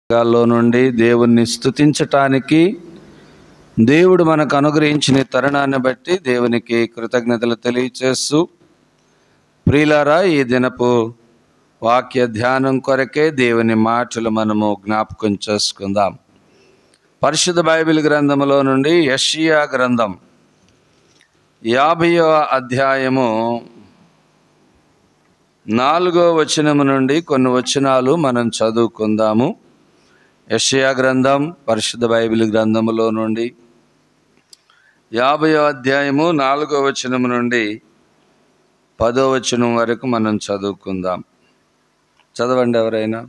గాల్లో నుండి దేవుణ్ణి స్తుతించటానికి దేవుడు మనకు అనుగ్రహించిన తరుణాన్ని బట్టి దేవునికి కృతజ్ఞతలు తెలియచేస్తూ, ప్రియులారా, ఈ దినపు వాక్య ధ్యానం కొరకే దేవుని మాటలు మనము జ్ఞాపకం చేసుకుందాం. పరిశుద్ధ బైబిల్ గ్రంథములో నుండి యెషయా గ్రంథం 50వ అధ్యాయము 4వ వచనము నుండి కొన్ని వచనాలు మనం చదువుకుందాము. యెషయా గ్రంథం పరిశుద్ధ బైబిల్ గ్రంథములో నుండి 50వ అధ్యాయము 4వ వచనము నుండి 10వ వచనం వరకు మనం చదువుకుందాం. చదవండి ఎవరైనా.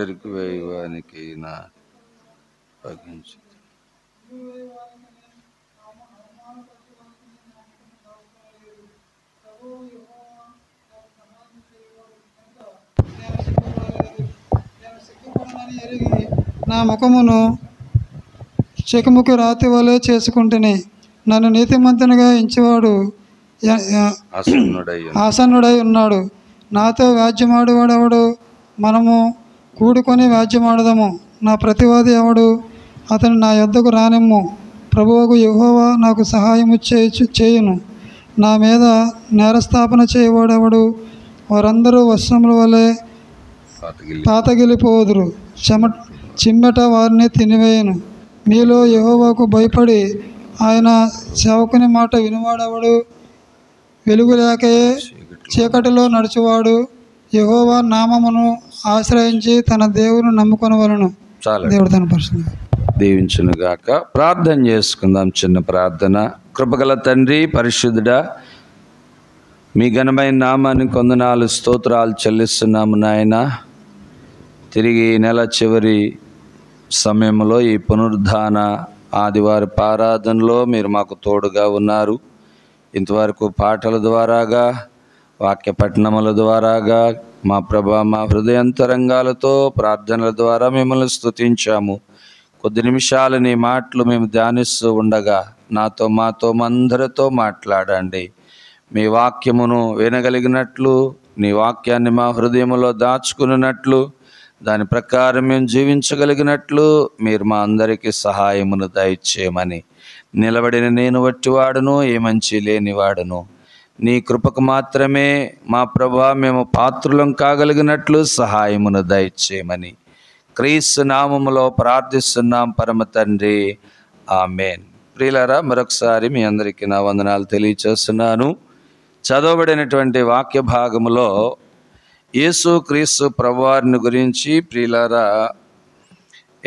ఎరుకు వేయవానికి నా పగించు. నా ముఖమును చెకుముకి రాతి వలె చేసుకుంటుని నన్ను నీతిమంతునిగా ఎంచేవాడు ఆసన్నుడై ఉన్నాడు. నాతో వ్యాజ్యమాడువాడెవడు? మనము కూడుకొని వ్యాజ్యమాడదము. నా ప్రతివాది ఎవడు? అతను నా యొద్దకు రానిమ్ము. ప్రభువుకు యెహోవా నాకు సహాయము చేయును. నా మీద నేరస్థాపన చేయవాడెవడు? వారందరూ వస్త్రముల వలె పాతగిలిపోదురు. చిమ్మెట వారిని తినివేయను. మీలో యెహోవాకు భయపడి ఆయన సేవకుని మాట వినువాడెవడు? వెలుగు లేకయే చీకటిలో నడుచువాడు యెహోవా నామమును ఆశ్రయించి తన దేవుని నమ్ముకొనవలెను. దేవుడు తన పరిశుద్ధ దీవించును గాక. ప్రార్థన చేసుకుందాం. చిన్న ప్రార్థన. కృపగల తండ్రి, పరిశుద్ధుడా, మీ ఘనమైన నామానికి వందనాలు, స్తోత్రాలు చెల్లిస్తున్నాము నాయన. తిరిగి నెల చివరి సమయంలో ఈ పునరుద్ధాన ఆదివారపు ఆరాధనలో మీరు మాకు తోడుగా ఉన్నారు. ఇంతవరకు పాటల ద్వారాగా, వాక్య పఠనముల ద్వారాగా, మా ప్రభా, మా హృదయాంతరంగాలతో ప్రార్థనల ద్వారా మిమ్మల్ని స్తుతించాము. కొద్ది నిమిషాలు నీ మాటలు మేము ధ్యానిస్తూ ఉండగా నాతో, మాతో, అందరితో మాట్లాడండి. మీ వాక్యమును వినగలిగినట్లు, నీ వాక్యాన్ని మా హృదయంలో దాచుకున్నట్లు, దాని ప్రకారం మేము జీవించగలిగినట్లు మీరు మా అందరికీ సహాయమును దయచేయమని, నిలబడిన నేను వట్టివాడును, ఏ మంచి లేనివాడును, నీ కృపకు మాత్రమే మా ప్రభా మేము పాత్రులం కాగలిగినట్లు సహాయమును దయచేయమని క్రీస్తు నామములో ప్రార్థిస్తున్నాం పరమ తండ్రి, ఆమేన్. ప్రియులారా, మరొకసారి మీ అందరికీ నా వందనాలు తెలియచేస్తున్నాను. చదవబడినటువంటి వాక్య భాగములో యేసు క్రీస్తు ప్రభువారిని గురించి ప్రియులారా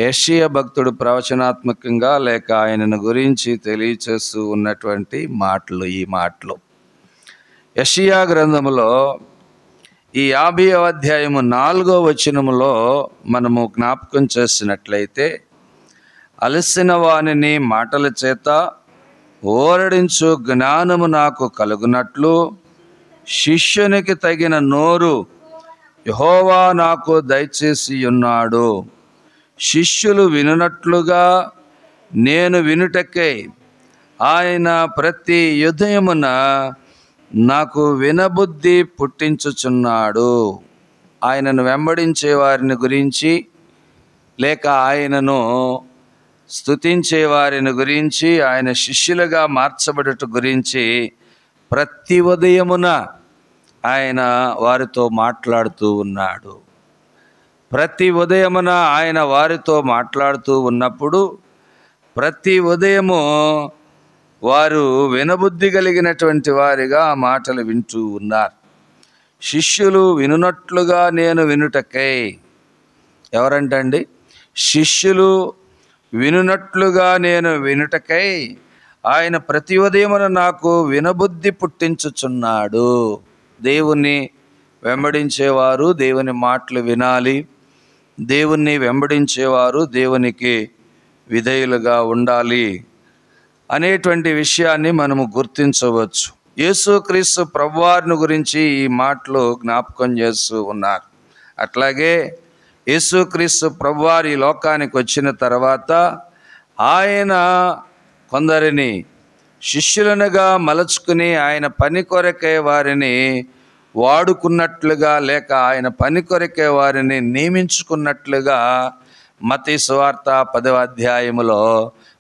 యెషయా భక్తుడు ప్రవచనాత్మకంగా లేక ఆయనను గురించి తెలియచేస్తూ ఉన్నటువంటి మాటలు ఈ మాటలు. యెషయా గ్రంథములో ఈ 50వ అధ్యాయము 4వ వచనములో మనము జ్ఞాపకం చేసినట్లయితే, అలసిన వానిని మాటల చేత ఓరడించు జ్ఞానము నాకు కలుగునట్లు శిష్యునికి తగిన నోరు యెహోవా నాకు దయచేసి ఉన్నాడు. శిష్యులు వినునట్లుగా నేను వినుటకై ఆయన ప్రతి ఉదయమున నాకు వినబుద్ధి పుట్టించుచున్నాడు. ఆయనను వెంబడించే వారిని గురించి లేక ఆయనను స్తుతించే వారిని గురించి, ఆయన శిష్యులుగా మార్చబడుట గురించి ప్రతి ఉదయమున ఆయన వారితో మాట్లాడుతూ ఉన్నాడు. ప్రతి ఉదయమున ఆయన వారితో మాట్లాడుతూ ఉన్నప్పుడు ప్రతి ఉదయము వారు వినబుద్ధి కలిగినటువంటి వారిగా ఆ మాటలు వింటూ ఉన్నారు. శిష్యులు వినున్నట్లుగా నేను వినుటకై. ఎవరంటండి? శిష్యులు వినున్నట్లుగా నేను వినుటకై ఆయన ప్రతి ఉదయమున నాకు వినబుద్ధి పుట్టించుచున్నాడు. దేవుని వెంబడించేవారు దేవుని మాటలు వినాలి. దేవుణ్ణి వెంబడించేవారు దేవునికి విధేయులుగా ఉండాలి అనేటువంటి విషయాన్ని మనము గుర్తించవచ్చు. యేసుక్రీస్తు ప్రభువారిని గురించి ఈ మాటలు జ్ఞాపకం చేస్తూ ఉన్నారు. అట్లాగే యేసుక్రీస్తు ప్రభువారి ఈ లోకానికి వచ్చిన తర్వాత ఆయన కొందరిని శిష్యులనుగా మలుచుకుని ఆయన పని కొరకే వారిని వాడుకున్నట్లుగా, లేక ఆయన పని కొరకే వారిని నియమించుకున్నట్లుగా మత్తయి సువార్త 10వ అధ్యాయములో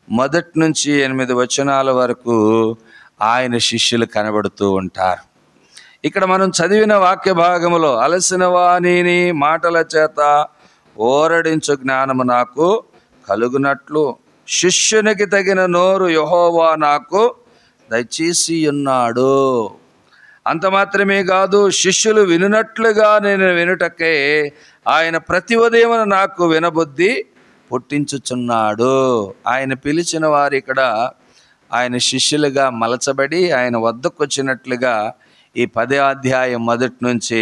1 నుంచి 8 వచనాల వరకు ఆయన శిష్యులు కనబడుతూ ఉంటారు. ఇక్కడ మనం చదివిన వాక్య భాగములో అలసిన వాణిని మాటల చేత ఓరడించు జ్ఞానము నాకు కలుగునట్లు శిష్యునికి తగిన నోరు యెహోవా నాకు దయచేసి ఉన్నాడు. అంత మాత్రమే కాదు, శిష్యులు వినున్నట్లుగా నేను వినుటకే ఆయన ప్రతి ఉదయమున నాకు వినబుద్ధి పుట్టించుచున్నాడు. ఆయన పిలిచిన వారు ఇక్కడ ఆయన శిష్యులుగా మలచబడి ఆయన వద్దకు వచ్చినట్లుగా ఈ 10వ అధ్యాయం 1 నుంచి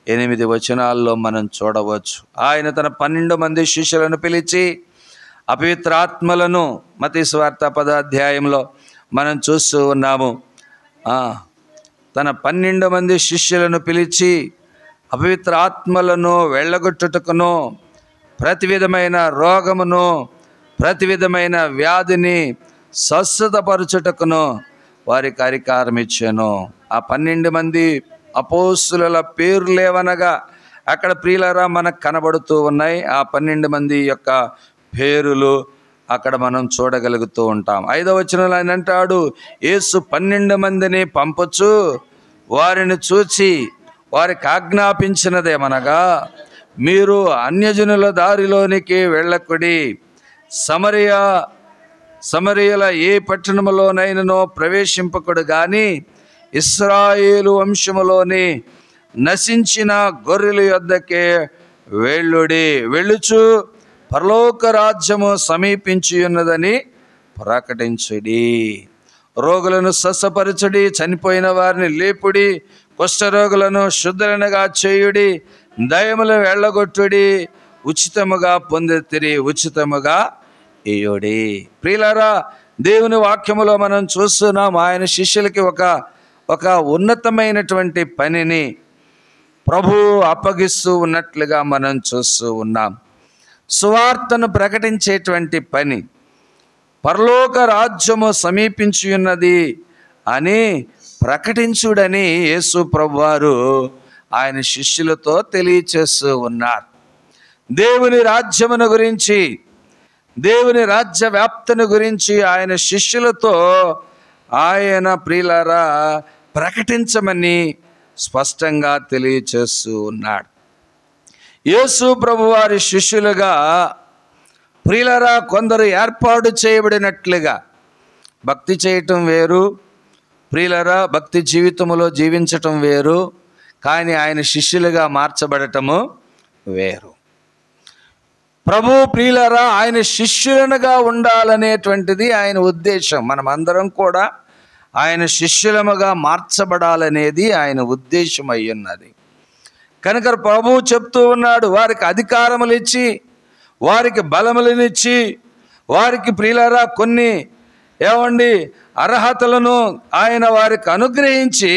8 వచనాల్లో మనం చూడవచ్చు. ఆయన తన 12 మంది శిష్యులను పిలిచి అపవిత్రాత్మలను, మత్తయి సువార్త 10వ అధ్యాయంలో మనం చూస్తూ ఉన్నాము. తన 12 మంది శిష్యులను పిలిచి అపవిత్ర ఆత్మలను వెళ్ళగొట్టుటకును, ప్రతి విధమైన రోగమును, ప్రతి విధమైన వ్యాధిని స్వస్థతపరచుటకును వారికి అధికారం ఇచ్చాను. ఆ 12 మంది అపోస్తుల పేర్లేవనగా అక్కడ ప్రియులారా మనకు కనబడుతూ ఉన్నాయి. ఆ 12 మంది యొక్క పేరులు అక్కడ మనం చూడగలుగుతూ ఉంటాం. 5వ వచనంలో ఆయన అంటాడు, యేసు 12 మందిని పంపచ్చు వారిని చూచి వారికి ఆజ్ఞాపించినదేమనగా, మీరు అన్యజనుల దారిలోనికి వెళ్ళకుడి, సమరియల ఏ పట్టణములోనైనను ప్రవేశింపకుడు గాని ఇశ్రాయేలు వంశములోని నశించిన గొర్రెల యొద్దకే వెళ్ళుడి, వెళ్ళుచు పరలోక రాజ్యము సమీపించి ఉన్నదని ప్రకటించుడి, రోగులను స్వస్థపరచుడి, చనిపోయిన వారిని లేపుడి, కుష్ఠరోగులను శుద్ధులనుగా చేయుడి, దయ్యములు వెళ్ళగొట్టుడి, ఉచితముగా పొందితిరి ఉచితముగా ఇయ్యుడి. ప్రియులారా, దేవుని వాక్యములో మనం చూస్తున్నాం ఆయన శిష్యులకి ఒక ఉన్నతమైనటువంటి పనిని ప్రభు అప్పగిస్తూ ఉన్నట్లుగా మనం చూస్తూ ఉన్నాం. సువార్తను ప్రకటించేటువంటి పని, పరలోక రాజ్యము సమీపించి ఉన్నది అని ప్రకటించుడని యేసు ప్రభువారు ఆయన శిష్యులతో తెలియచేస్తూ ఉన్నారు. దేవుని రాజ్యమును గురించి, దేవుని రాజ్య వ్యాప్తిని గురించి ఆయన శిష్యులతో ఆయన ప్రియులారా ప్రకటించమని స్పష్టంగా తెలియచేస్తూ ఉన్నాడు. యేసు ప్రభువారి శిష్యులుగా ప్రియులారా కొందరు ఏర్పాటు చేయబడినట్లుగా భక్తి చేయటం వేరు, ప్రియులారా భక్తి జీవితంలో జీవించటం వేరు, కానీ ఆయన శిష్యులుగా మార్చబడటము వేరు. ప్రభు ప్రియులారా ఆయన శిష్యులనుగా ఉండాలనేటువంటిది ఆయన ఉద్దేశం. మనం అందరం కూడా ఆయన శిష్యులముగా మార్చబడాలనేది ఆయన ఉద్దేశం అయ్యున్నది. కనుక ప్రభు చెప్తూ ఉన్నాడు, వారికి అధికారములు ఇచ్చి, వారికి బలములనిచ్చి, వారికి ప్రియులారా కొన్ని అర్హతలను ఆయన వారికి అనుగ్రహించి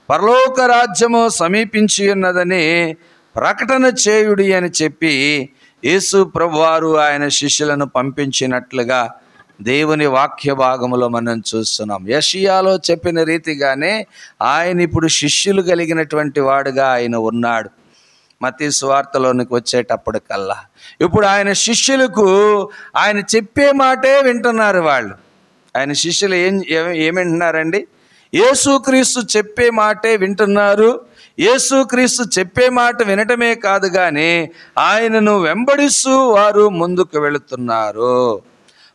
పరలోక రాజ్యము సమీపించి ఉన్నదని ప్రకటన చేయుడి అని చెప్పి యేసు ప్రభువారు ఆయన శిష్యులను పంపించినట్లుగా దేవుని వాక్య భాగములో మనం చూస్తున్నాం. యెషయాలో చెప్పిన రీతిగానే ఆయన ఇప్పుడు శిష్యులు కలిగినటువంటి వాడుగా ఆయన ఉన్నాడు. మత్తయి సువార్తలోనికి వచ్చేటప్పటికల్లా ఇప్పుడు ఆయన శిష్యులకు ఆయన చెప్పే మాటే వింటున్నారు. వాళ్ళు ఆయన శిష్యులు ఏమింటున్నారండి? యేసుక్రీస్తు చెప్పే మాటే వింటున్నారు. యేసుక్రీస్తు చెప్పే మాట వినటమే కాదు కానీ ఆయనను వెంబడిస్తూ వారు ముందుకు వెళుతున్నారు.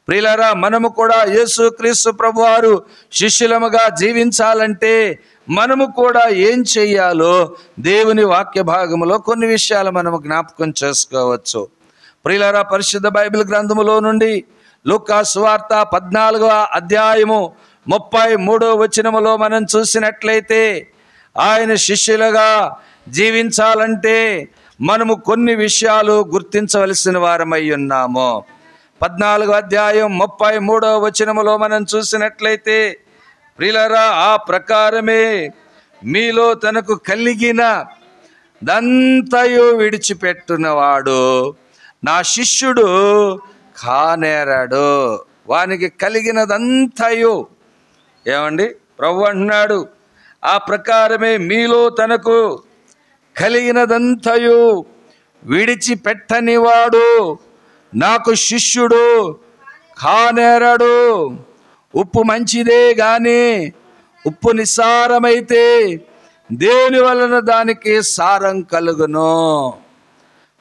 ప్రియులారా, మనము కూడా యేసుక్రీస్తు ప్రభువారు శిష్యులముగా జీవించాలంటే మనము కూడా ఏం చెయ్యాలో దేవుని వాక్య భాగములో కొన్ని విషయాలు మనము జ్ఞాపకం చేసుకోవచ్చు. ప్రియులారా, పరిశుద్ధ బైబిల్ గ్రంథములో నుండి లూకా సువార్త 14వ అధ్యాయము 33వ వచనములో మనం చూసినట్లయితే ఆయన శిష్యులుగా జీవించాలంటే మనము కొన్ని విషయాలు గుర్తించవలసిన వారమై ఉన్నాము. 14వ అధ్యాయం 33వ వచనములో మనం చూసినట్లయితే, ప్రియులారా, ఆ ప్రకారమే మీలో తనకు కలిగిన దంతయు విడిచిపెట్టునవాడు నా శిష్యుడు కానేరాడు. వానికి కలిగినదంతయు, ఏమండి, ప్రభు అంటున్నాడు, ఆ ప్రకారమే మీలో తనకు కలిగినదంతయు విడిచిపెట్టనివాడు నాకు శిష్యుడు కానేరాడు. ఉప్పు మంచిదే గాని ఉప్పు నిస్సారమైతే దేని వలన దానికి సారం కలుగును.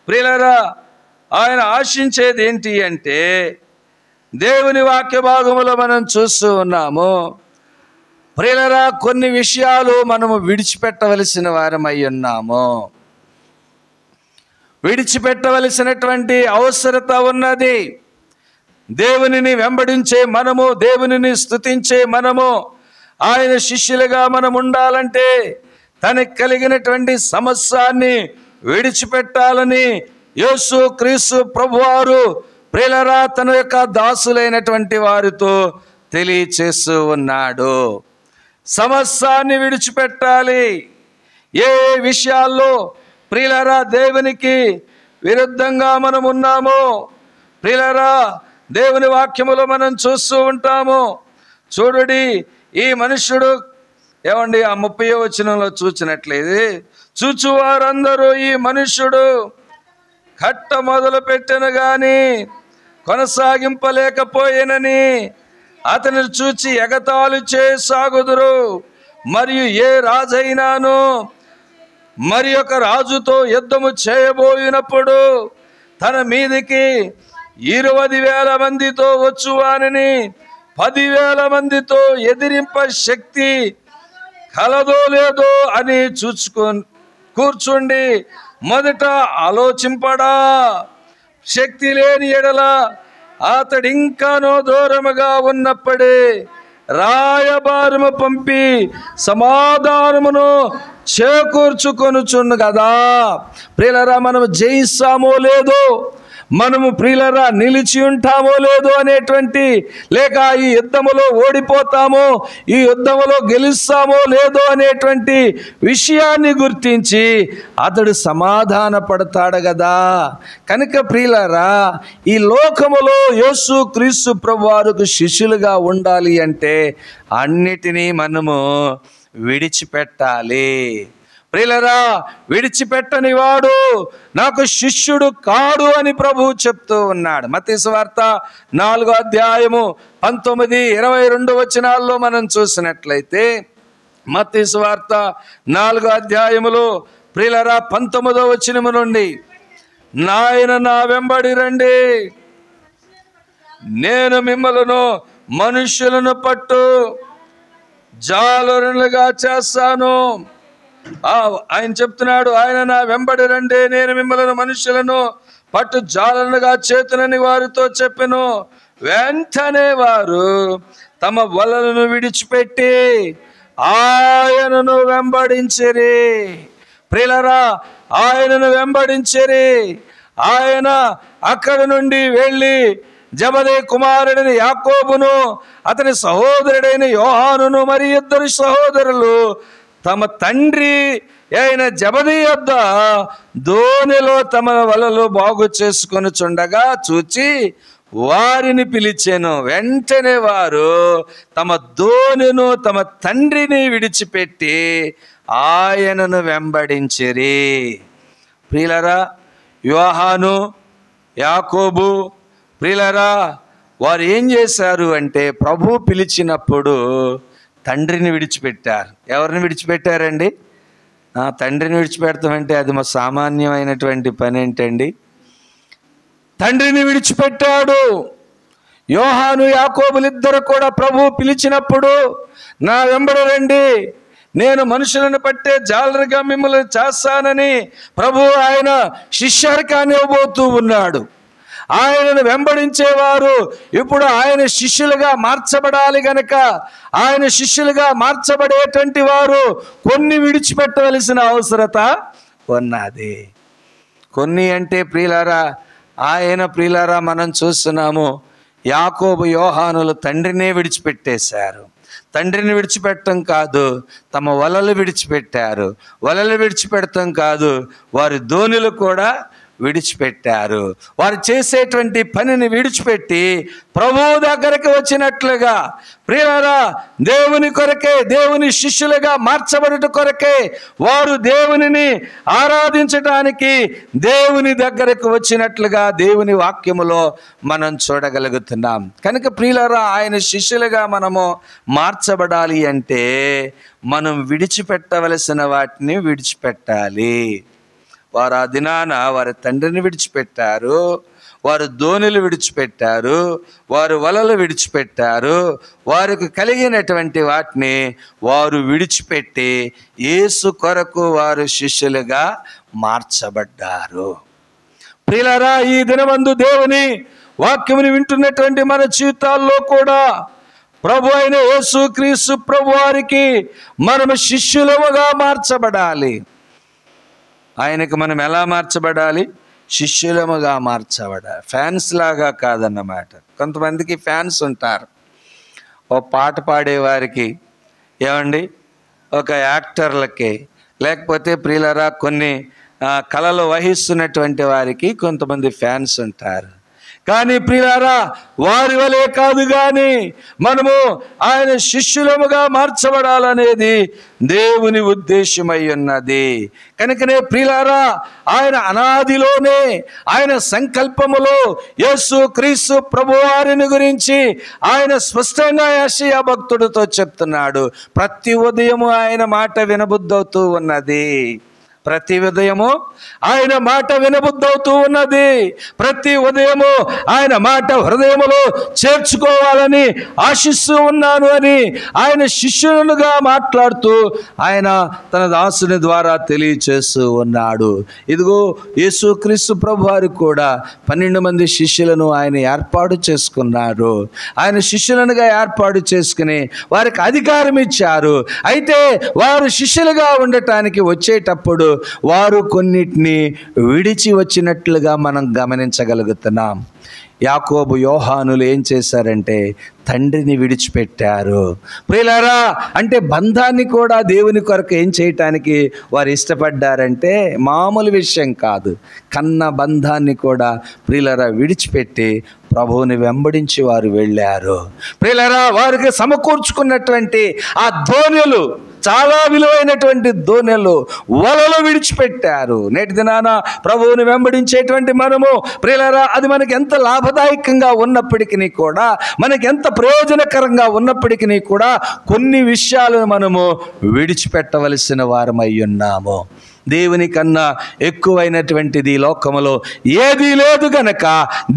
ప్రియులారా, ఆయన ఆశించేది ఏంటి అంటే, దేవుని వాక్య భాగములో మనం చూస్తూ ఉన్నాము, ప్రియులారా, కొన్ని విషయాలు మనము విడిచిపెట్టవలసిన వారమై ఉన్నాము. విడిచిపెట్టవలసినటువంటి అవసరత ఉన్నది. దేవునిని వెంబడించే మనము, దేవునిని స్తుతించే మనము, ఆయన శిష్యులుగా మనం ఉండాలంటే తనకు కలిగినటువంటి సమస్యాన్ని విడిచిపెట్టాలని యేసు క్రీస్తు ప్రభువారు ప్రియులారా తన యొక్క దాసులైనటువంటి వారితో తెలియచేస్తూ ఉన్నాడు. సమస్యాన్ని విడిచిపెట్టాలి. ఏ విషయాల్లో ప్రియులారా దేవునికి విరుద్ధంగా మనం ఉన్నామో, ప్రియులారా దేవుని వాక్యములో మనం చూస్తూ ఉంటాము. చూడుడి, ఈ మనుష్యుడు, ఏమండి, ఆ 30వ వచనంలో చూచినట్లయితే, చూచువారందరూ ఈ మనుష్యుడు కట్ట మొదలు పెట్టెను గాని కొనసాగింపలేకపోయేనని అతను చూచి ఎగతాళి చేసాగుదురు. మరియు ఏ రాజైనాను మరి ఒక రాజుతో యుద్ధము చేయబోయినప్పుడు తన మీదికి 20,000 మందితో వచ్చువానని 10,000 మందితో ఎదిరింప శక్తి కలదో లేదో అని కూర్చుండి మొదట ఆలోచింపడా. శక్తి లేని ఎడల అతడింకానో దూరముగా ఉన్నప్పుడే రాయబారము పంపి సమాధానమును చేకూర్చుకొనుచుండు కదా. ప్రియులారా, మనము జయిస్తామో లేదో, మనము ప్రియులారా నిలిచి ఉంటామో లేదో అనేటువంటి, లేక ఈ యుద్ధములో ఓడిపోతామో, ఈ యుద్ధములో గెలుస్తామో లేదో అనేటువంటి విషయాన్ని గుర్తించి అతడు సమాధాన పడతాడు కదా. కనుక ప్రియులారా, ఈ లోకములో యేసు క్రీస్తు ప్రభువారికి శిష్యులుగా ఉండాలి అంటే అన్నిటినీ మనము విడిచిపెట్టాలి. ప్రియులారా, విడిచిపెట్టని వాడు నాకు శిష్యుడు కాడు అని ప్రభువు చెప్తూ ఉన్నాడు. మత్తయి సువార్త 4వ అధ్యాయము 19, 22 వచనాల్లో మనం చూసినట్లయితే, మత్తయి సువార్త 4వ అధ్యాయములో ప్రియులారా 19వ వచనము నుండి, నాయన నా వెంబడి రండి, నేను మిమ్మలను మనుష్యులను పట్టు జాలరులుగా చేస్తాను. ఆయన చెప్తున్నాడు, ఆయన నా వెంబడి రండి, నేను మిమ్మల్ని మనుషులను పట్టు జాలరులుగా చేతునని వారితో చెప్పెను. వెంటనే వారు తమ వలలను విడిచిపెట్టి ఆయనను వెంబడించిరి. ప్రియులారా, ఆయనను వెంబడించిరి. ఆయన అక్కడి నుండి వెళ్ళి జబదే కుమారుడైన యాకోబును, అతని సహోదరుడైన యోహానును, మరి 2 సహోదరులు తమ తండ్రి అయిన జబదీ యొద్ద దోణిలో తమ వలలు బాగు చేసుకొని చుండగా చూచి వారిని పిలిచెను. వెంటనే వారు తమ దోణిను తమ తండ్రిని విడిచిపెట్టి ఆయనను వెంబడించిరి. ప్రియులారా, యోహాను, యాకోబు, ప్రియులారా, వారు ఏం చేశారు అంటే, ప్రభు పిలిచినప్పుడు తండ్రిని విడిచిపెట్టారు. ఎవరిని విడిచిపెట్టారండి? తండ్రిని విడిచిపెడతామంటే అది మా సామాన్యమైనటువంటి పని ఏంటండి? తండ్రిని విడిచిపెట్టాడు. యోహాను, యాకోబులిద్దరు కూడా ప్రభు పిలిచినప్పుడు నా వెంబడి రండి, నేను మనుషులను పట్టే జాలరుగా మిమ్మల్ని చేస్తానని ప్రభు ఆయన శిష్యరికాన్ని ఇవ్వబోతూ ఉన్నాడు. ఆయనను వెంబడించేవారు ఇప్పుడు ఆయన శిష్యులుగా మార్చబడాలి గనక, ఆయన శిష్యులుగా మార్చబడేటువంటి వారు కొన్ని విడిచిపెట్టవలసిన అవసరత ఉన్నది. కొన్ని అంటే ప్రియులారా, ప్రియులారా మనం చూస్తున్నాము, యాకోబు యోహానులు తండ్రినే విడిచిపెట్టేశారు. తండ్రిని విడిచిపెట్టడం కాదు, తమ వలలు విడిచిపెట్టారు. వలలు విడిచిపెట్టడం కాదు, వారి దోణులు కూడా విడిచిపెట్టారు. వారు చేసేటువంటి పనిని విడిచిపెట్టి ప్రభువు దగ్గరికి వచ్చినట్లుగా, ప్రియులారా, దేవుని కొరకే, దేవుని శిష్యులుగా మార్చబడుట కొరకే వారు దేవునిని ఆరాధించడానికి దేవుని దగ్గరకు వచ్చినట్లుగా దేవుని వాక్యములో మనం చూడగలుగుతున్నాం. కనుక ప్రియులారా, ఆయన శిష్యులుగా మనము మార్చబడాలి అంటే మనం విడిచిపెట్టవలసిన వాటిని విడిచిపెట్టాలి. వారు ఆ దినాన వారి తండ్రిని విడిచిపెట్టారు, వారు దోణులు విడిచిపెట్టారు, వారు వలలు విడిచిపెట్టారు. వారికి కలిగినటువంటి వాటిని వారు విడిచిపెట్టి యేసు కొరకు వారు శిష్యులుగా మార్చబడ్డారు. ప్రియులారా, ఈ దినమందు దేవుని వాక్యముని వింటున్నటువంటి మన జీవితాల్లో కూడా ప్రభు అయిన యేసు క్రీస్తు ప్రభు వారికి మనము శిష్యులుగా మార్చబడాలి. ఆయనకు మనం ఎలా మార్చబడాలి? శిష్యులముగా మార్చబడాలి. ఫ్యాన్స్ లాగా కాదన్నమాట. కొంతమందికి ఫ్యాన్స్ ఉంటారు. ఓ పాట పాడేవారికి, ఒక యాక్టర్లకి, లేకపోతే ప్రియులరా కొన్ని కళలు వహిస్తున్నటువంటి వారికి కొంతమంది ఫ్యాన్స్ ఉంటారు. కానీ ప్రియులారా, వారి వలే కాదు, కానీ మనము ఆయన శిష్యులముగా మార్చబడాలనేది దేవుని ఉద్దేశమై ఉన్నది. కనుకనే ప్రియులారా, ఆయన అనాదిలోనే ఆయన సంకల్పములో యేసు క్రీస్తు ప్రభువారిని గురించి ఆయన స్పష్టంగా యెషయా భక్తుడితో చెప్తున్నాడు. ప్రతి ఉదయము ఆయన మాట వినబుద్ధవుతూ ఉన్నది. ప్రతి ఉదయము ఆయన మాట వినబుద్ధవుతూ ఉన్నది. ప్రతి ఉదయము ఆయన మాట హృదయములో చేర్చుకోవాలని ఆశిస్తూ ఉన్నాను అని ఆయన శిష్యునుగా మాట్లాడుతూ ఆయన తన దాసుని ద్వారా తెలియచేస్తూ ఉన్నాడు. ఇదిగో యేసుక్రీస్తు ప్రభు వారు కూడా 12 మంది శిష్యులను ఆయన ఏర్పాటు చేసుకున్నారు. ఆయన శిష్యులనుగా ఏర్పాటు చేసుకుని వారికి అధికారం ఇచ్చారు. అయితే వారు శిష్యులుగా ఉండటానికి వచ్చేటప్పుడు వారు కొన్నిటిని విడిచి వచ్చినట్లుగా మనం గమనించగలుగుతున్నాం. యాకోబు యోహానులు ఏం చేశారంటే తండ్రిని విడిచిపెట్టారు. ప్రియులారా, అంటే బంధాన్ని కూడా దేవుని కొరకు ఏం చేయటానికి వారు ఇష్టపడ్డారంటే మామూలు విషయం కాదు. కన్న బంధాన్ని కూడా ప్రియులారా విడిచిపెట్టి ప్రభువుని వెంబడించి వారు వెళ్ళారు. ప్రియులారా, వారికి సమకూర్చుకున్నటువంటి ఆ దోణులు, చాలా విలువైనటువంటి దోణులు, వలలు విడిచిపెట్టారు. నేటి దినాన ప్రభువుని వెంబడించేటువంటి మనము ప్రియులారా, అది మనకి ఎంత లాభదాయకంగా ఉన్నప్పటికీ కూడా, మనకి ఎంత ప్రయోజనకరంగా ఉన్నప్పటికీ కూడా కొన్ని విషయాలను మనము విడిచిపెట్టవలసిన వారమై ఉన్నాము. దేవుని కన్నా ఎక్కువైనటువంటిది లోకములో ఏదీ లేదు గనక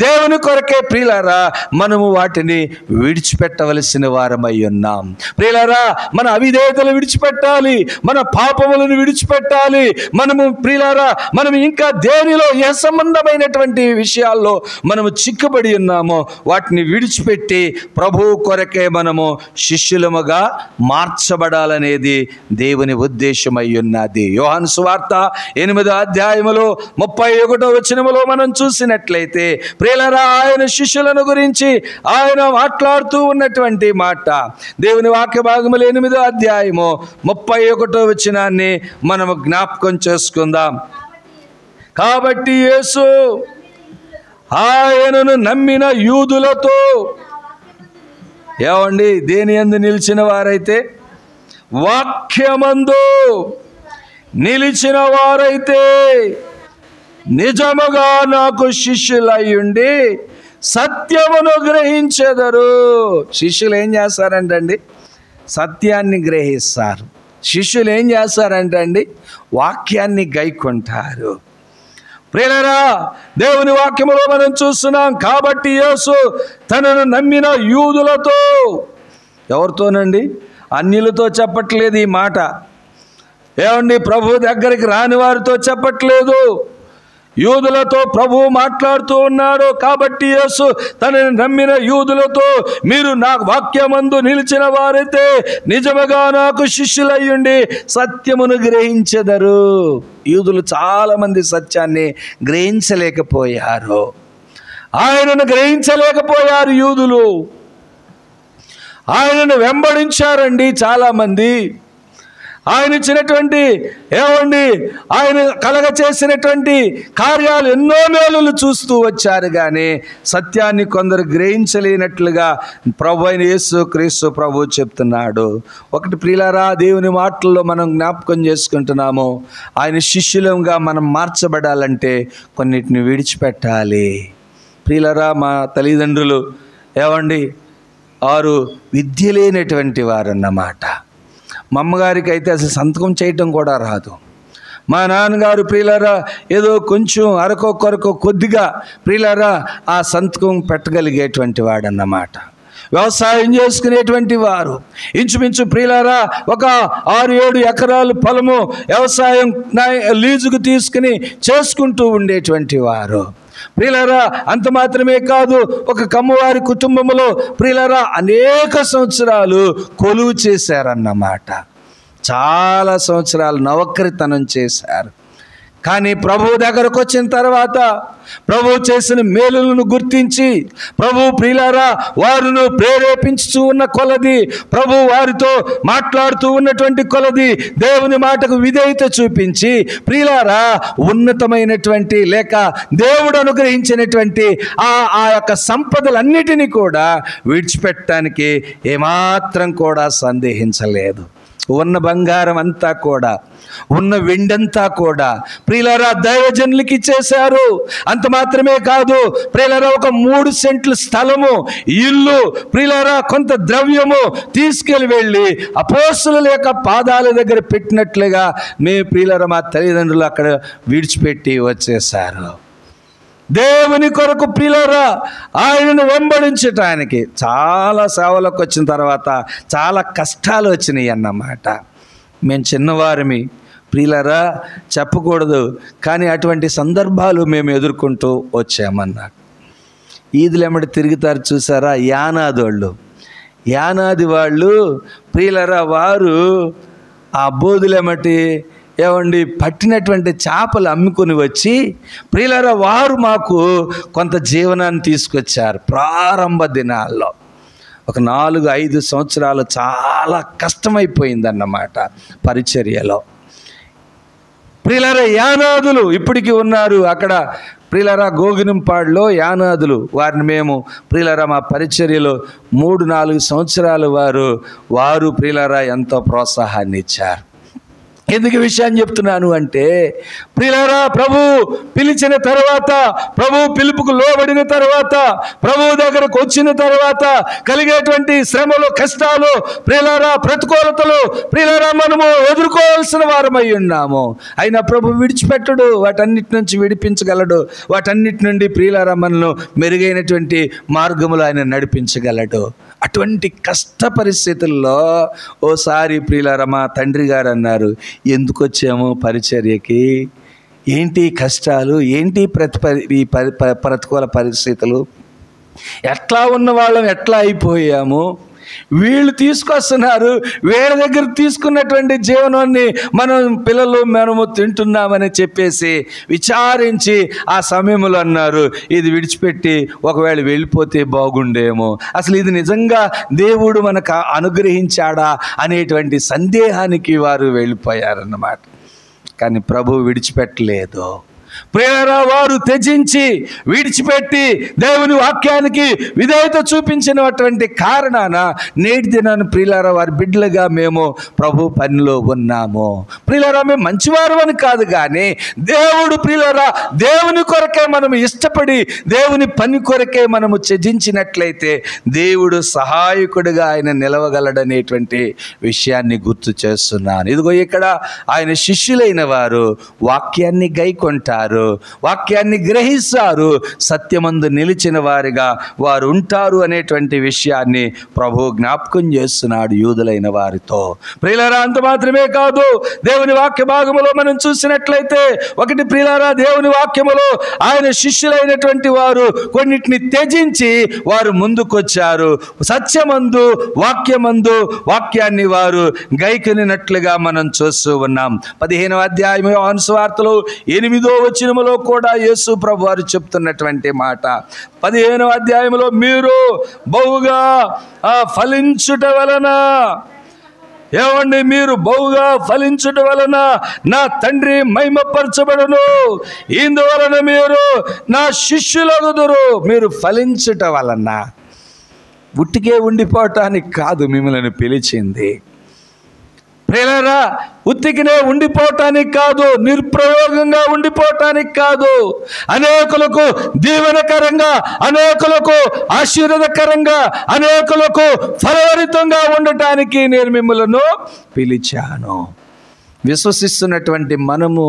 దేవుని కొరకే ప్రియులారా మనము వాటిని విడిచిపెట్టవలసిన వారమై ఉన్నాం. ప్రియులారా, మన అవిధేయతలు విడిచిపెట్టాలి, మన పాపములను విడిచిపెట్టాలి. మనము ప్రియులారా, మనం ఇంకా దేనిలో ఏ సంబంధమైనటువంటి విషయాల్లో మనము చిక్కుబడి ఉన్నామో వాటిని విడిచిపెట్టి ప్రభువు కొరకే మనము శిష్యులముగా మార్చబడాలనేది దేవుని ఉద్దేశమై ఉన్నది. యోహాను సువార్త 8వ అధ్యాయములో 31వ వచనములో మనం చూసినట్లయితే ప్రియులారా, ఆయన శిష్యులను గురించి ఆయన మాట్లాడుతూ ఉన్నటువంటి మాట, దేవుని వాక్య భాగములు 8వ అధ్యాయము 31వ వచనాన్ని మనము జ్ఞాపకం చేసుకుందాం. కాబట్టి యేసు ఆయనను నమ్మిన యూదులతో, దేని యందు నిలిచిన వారైతే, వాక్యమందు నిలిచిన వారైతే నిజముగా నాకు శిష్యులయ్యుండి సత్యమును గ్రహించెదరు. శిష్యులు ఏం చేస్తారంటండి? సత్యాన్ని గ్రహిస్తారు. శిష్యులు ఏం చేస్తారంటండి? వాక్యాన్ని గైకొంటారు. ప్రియులారా, దేవుని వాక్యములో మనం చూస్తున్నాం. కాబట్టి యేసు తనను నమ్మిన యూదులతో, ఎవరితోనండి? అన్యులతో చెప్పట్లేదు ఈ మాట. ప్రభు దగ్గరికి రాని వారితో చెప్పట్లేదు. యూదులతో ప్రభువు మాట్లాడుతూ ఉన్నాడు. కాబట్టి యేసు తనని నమ్మిన యూదులతో, మీరు నా వాక్యమందు నిలిచిన వారైతే నిజముగా నాకు శిష్యులయ్యుండి సత్యమును గ్రహించెదరు. యూదులు చాలామంది సత్యాన్ని గ్రహించలేకపోయారు. ఆయనను గ్రహించలేకపోయారు యూదులు. ఆయనను వెంబడించారండి చాలామంది. ఆయన ఇచ్చినటువంటి ఆయన కలగ చేసినటువంటి కార్యాలు ఎన్నో మేలులు చూస్తూ వచ్చారు. కానీ సత్యాన్ని కొందరు గ్రహించలేనట్లుగా ప్రభు అయిన యేసు క్రీస్తు ప్రభు చెప్తున్నాడు. ఒకటి ప్రియులారా, దేవుని మాటల్లో మనం జ్ఞాపకం చేసుకుంటున్నాము. ఆయన శిష్యులంగా మనం మార్చబడాలంటే కొన్నిటిని విడిచిపెట్టాలి. ప్రియులారా, మా తల్లిదండ్రులు వారు విద్య లేనటువంటి వారన్నమాట. మా అమ్మగారికి అయితే అసలు సంతకం చేయటం కూడా రాదు. మా నాన్నగారు ప్రియులారా ఏదో కొంచెం అరకొరకో కొద్దిగా ప్రియులారా ఆ సంతకం పెట్టగలిగేటువంటి వాడన్నమాట. వ్యవసాయం చేసుకునేటువంటి వారు ఇంచుమించు ప్రియులారా ఒక 6-7 ఎకరాలు పొలము వ్యవసాయం లీజుకు తీసుకుని చేసుకుంటూ ఉండేటువంటి వారు. ప్రియులారా, అంత మాత్రమే కాదు, ఒక కమ్మవారి కుటుంబంలో ప్రియులారా అనేక సంవత్సరాలు కొలువు చేశారన్నమాట. చాలా సంవత్సరాలు నవకరితనం చేశారు. కానీ ప్రభువు దగ్గరకు వచ్చిన తర్వాత ప్రభువు చేసిన మేలులను గుర్తించి ప్రభువు ప్రియులారా వారును ప్రేరేపించుతూ ఉన్న కొలది, ప్రభు వారితో మాట్లాడుతూ ఉన్నటువంటి కొలది దేవుని మాటకు విధేయత చూపించి ప్రియులారా ఉన్నతమైనటువంటి లేక దేవుడు అనుగ్రహించినటువంటి ఆ యొక్క సంపదలన్నిటినీ కూడా విడిచిపెట్టడానికి ఏమాత్రం కూడా సందేహించలేదు. ఉన్న బంగారం అంతా కూడా, ఉన్న వెండంతా కూడా ప్రియులారా దైవజనులకి ఇచ్చేశారు. అంత మాత్రమే కాదు ప్రియులారా, ఒక 3 సెంట్లు స్థలము, ఇల్లు, ప్రియులారా కొంత ద్రవ్యము తీసుకెళ్ళి అపోస్తలుల యొక్క పాదాల దగ్గర పెట్టినట్లుగా ప్రియులారా మా తల్లిదండ్రులు అక్కడ విడిచిపెట్టి వచ్చేశారు. దేవుని కొరకు ప్రియులారా ఆయనను వెంబడించటానికి చాలా సేవలకు వచ్చిన తర్వాత చాలా కష్టాలు వచ్చినాయి అన్నమాట. మేము చిన్నవారిమి ప్రియులారా, చెప్పకూడదు, కానీ అటువంటి సందర్భాలు మేము ఎదుర్కొంటూ వచ్చామన్నారు. ఈదులు ఎమ్మడి తిరుగుతారు చూసారా, యానాది వాళ్ళు ప్రియులారా వారు ఆ బోధులెమ్మటి పట్టినటువంటి చేపలు అమ్ముకొని వచ్చి ప్రియులారా వారు మాకు కొంత జీవనాన్ని తీసుకొచ్చారు. ప్రారంభ దినాల్లో ఒక 4-5 సంవత్సరాలు చాలా కష్టమైపోయిందన్నమాట పరిచర్యలో. ప్రియులారా యానాదులు ఇప్పటికీ ఉన్నారు అక్కడ ప్రియులారా గోగినంపాడులో యానాదులు. వారిని మేము ప్రియులారా మా పరిచర్యలో 3-4 సంవత్సరాలు వారు ప్రియులారా ఎంతో ప్రోత్సాహాన్ని ఇచ్చారు. ఎందుకు విషయాన్ని చెప్తున్నాను అంటే ప్రియులారా ప్రభు పిలిచిన తర్వాత, ప్రభు పిలుపుకు లోబడిన తర్వాత, ప్రభు దగ్గరకు వచ్చిన తర్వాత కలిగేటువంటి శ్రమలు, కష్టాలు, ప్రియులారా ప్రతికూలతలు ప్రియులారా మనము ఎదుర్కోవాల్సిన వారమై ఉన్నాము. అయినా ప్రభు విడిచిపెట్టడు, వాటన్నిటి నుంచి విడిపించగలడు. వాటన్నిటి నుండి ప్రియులారా మనను మెరుగైనటువంటి మార్గములు ఆయన నడిపించగలడు. అటువంటి కష్ట పరిస్థితుల్లో ఓసారి ప్రియులారా మా తండ్రి గారు అన్నారు, ఎందుకు వచ్చాము పరిచర్యకి, ఏంటి కష్టాలు, ఏంటి ప్రతికూల పరిస్థితులు, ఎట్లా ఉన్న వాళ్ళం ఎట్లా అయిపోయాము, వీళ్ళు తీసుకొస్తున్నారు, వీళ్ళ దగ్గర తీసుకున్నటువంటి జీవనాన్ని మనము తింటున్నామని చెప్పేసి విచారించి ఆ సమయంలో అన్నారు, ఇది విడిచిపెట్టి ఒకవేళ వెళ్ళిపోతే బాగుండేమో, అసలు ఇది నిజంగా దేవుడు మనకు అనుగ్రహించాడా అనేటువంటి సందేహానికి వారు వెళ్ళిపోయారన్నమాట. కానీ ప్రభు విడిచిపెట్టలేదు. ప్రియులారా వారు త్యజించి విడిచిపెట్టి దేవుని వాక్యానికి విధేయత చూపించినటువంటి కారణాన నేటి దినాన్ని ప్రియులారా వారి బిడ్డలుగా మేము ప్రభు పనిలో ఉన్నాము. ప్రియులారా మేము మంచివారు అని కాదు, కానీ దేవుడు ప్రియులారా దేవుని కొరకే మనము ఇష్టపడి దేవుని పని కొరకే మనము త్యజించినట్లయితే దేవుడు సహాయకుడిగా ఆయన నిలవగలడనేటువంటి విషయాన్ని గుర్తు చేస్తున్నాను. ఇదిగో ఇక్కడ ఆయన శిష్యులైన వారు వాక్యాన్ని గైకొంటారు. వారు వాక్యాన్ని గ్రహిస్తారు, సత్యమందు నిలిచిన వారిగా వారు ఉంటారు అనేటువంటి విషయాన్ని ప్రభు జ్ఞాపకం చేస్తున్నాడు యూదులైన వారితో. ప్రియులారా, అంత మాత్రమే కాదు, దేవుని వాక్య భాగములో మనం చూసినట్లయితే ప్రియులారా, దేవుని వాక్యములో ఆయన శిష్యులైనటువంటి వారు కొన్నిటిని త్యజించి వారు ముందుకొచ్చారు. సత్యమందు వాక్యమందు వాక్యాన్ని వారు గైకొనినట్లుగా మనం చూస్తూ ఉన్నాం. 15వ అధ్యాయం యోహాను సువార్తలో 8వ వచనములో కూడా యేసు ప్రభు వారు చెప్తున్నటువంటి మాట, 15వ అధ్యాయంలో మీరు బహుగా ఫలించుట వలన, ఏమండి, మీరు బహుగా ఫలించుట వలన నా తండ్రి మహిమపరచబడును, ఇందువలన మీరు నా శిష్యులగుదురు. మీరు ఫలించుట వలన, ఉట్టికే ఉండిపోవటానికి కాదు మిమ్మల్ని పిలిచింది. ప్రియులారా, ఉత్తికినే ఉండిపోవటానికి కాదు, నిర్ప్రయోగంగా ఉండిపోవటానికి కాదు, అనేకులకు దీవెనకరంగా, అనేకులకు ఆశీర్వాదకరంగా, అనేకులకు ఫలభరితంగా ఉండటానికి నేను మిమ్మల్ని పిలిచాను. విశ్వసిస్తున్నటువంటి మనము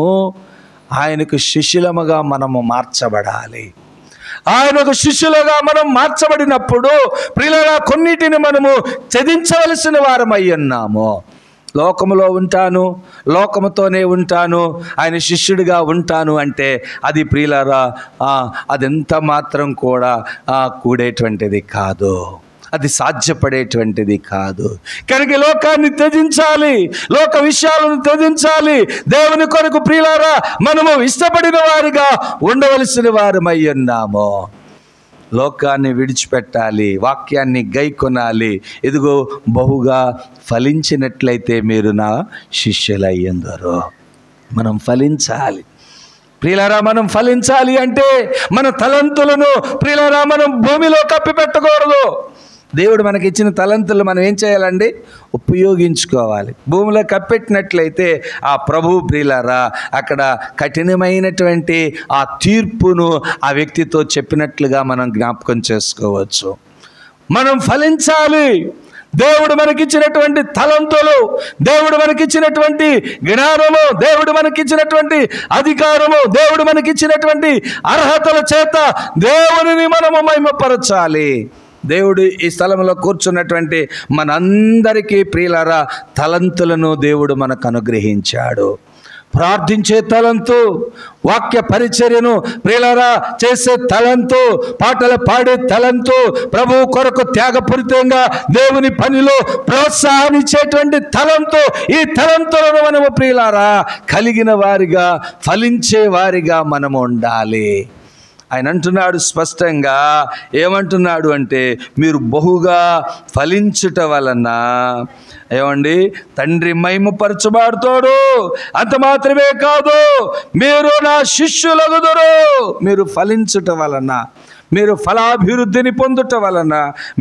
ఆయనకు శిష్యులముగా మనము మార్చబడాలి. ఆయనకు శిష్యులుగా మనం మార్చబడినప్పుడు ప్రియులారా, కొన్నిటిని మనము త్యజించవలసిన వారమై ఉన్నాము. లోకములో ఉంటాను, లోకముతోనే ఉంటాను, ఆయన శిష్యుడిగా ఉంటాను అంటే అది ప్రియులారా అదెంత మాత్రం కూడా కూడేటువంటిది కాదు, అది సాధ్యపడేటువంటిది కాదు. కనుక లోకాన్ని త్యజించాలి, లోక విషయాలను త్యజించాలి. దేవుని కొరకు ప్రియులారా మనము ఇష్టపడిన వారిగా ఉండవలసిన వారమై ఉన్నాము. లోకాన్ని విడిచిపెట్టాలి, వాక్యాన్ని గైకొనాలి. ఇదిగో బహుగా ఫలించినట్లయితే మీరు నా శిష్యులయ్యందరూ. మనం ఫలించాలి ప్రియులారా. మనం ఫలించాలి అంటే మన తలంతులను ప్రియులారా మనం భూమిలో కప్పిపెట్టకూడదు. దేవుడు మనకి ఇచ్చిన తలంతులు మనం ఏం చేయాలండి? ఉపయోగించుకోవాలి. భూమిలో కప్పెట్టినట్లయితే ఆ ప్రభువు ప్రియులారా అక్కడ కఠినమైనటువంటి ఆ తీర్పును ఆ వ్యక్తితో చెప్పినట్లుగా మనం జ్ఞాపకం చేసుకోవచ్చు. మనం ఫలించాలి. దేవుడు మనకిచ్చినటువంటి తలంతులు, దేవుడు మనకిచ్చినటువంటి జ్ఞానము, దేవుడు మనకిచ్చినటువంటి అధికారము, దేవుడు మనకిచ్చినటువంటి అర్హతల చేత దేవునిని మనము మహిమపరచాలి. దేవుడు ఈ స్థలంలో కూర్చున్నటువంటి మనందరికీ ప్రియులారా తలంతులను దేవుడు మనకు అనుగ్రహించాడు. ప్రార్థించే తలంతు, వాక్య పరిచర్యను ప్రియులారా చేసే తలంతు, పాటలు పాడే తలంతు, ప్రభువు కొరకు త్యాగపూరితంగా దేవుని పనిలో ప్రోత్సాహాన్నిచ్చేటువంటి తలంతు, ఈ తలంతులను మనము ప్రియులారా కలిగిన వారిగా, ఫలించే వారిగా మనము ఉండాలి. ఆయన అంటున్నాడు స్పష్టంగా, ఏమంటున్నాడు అంటే మీరు బహుగా ఫలించుట వలన ఏమండి తండ్రి మహిమపరచబడతాడు. అంత మాత్రమే కాదు, మీరు నా శిష్యులగుదురు. మీరు ఫలించుట వలన, మీరు ఫలాభివృద్ధిని పొందుట వలన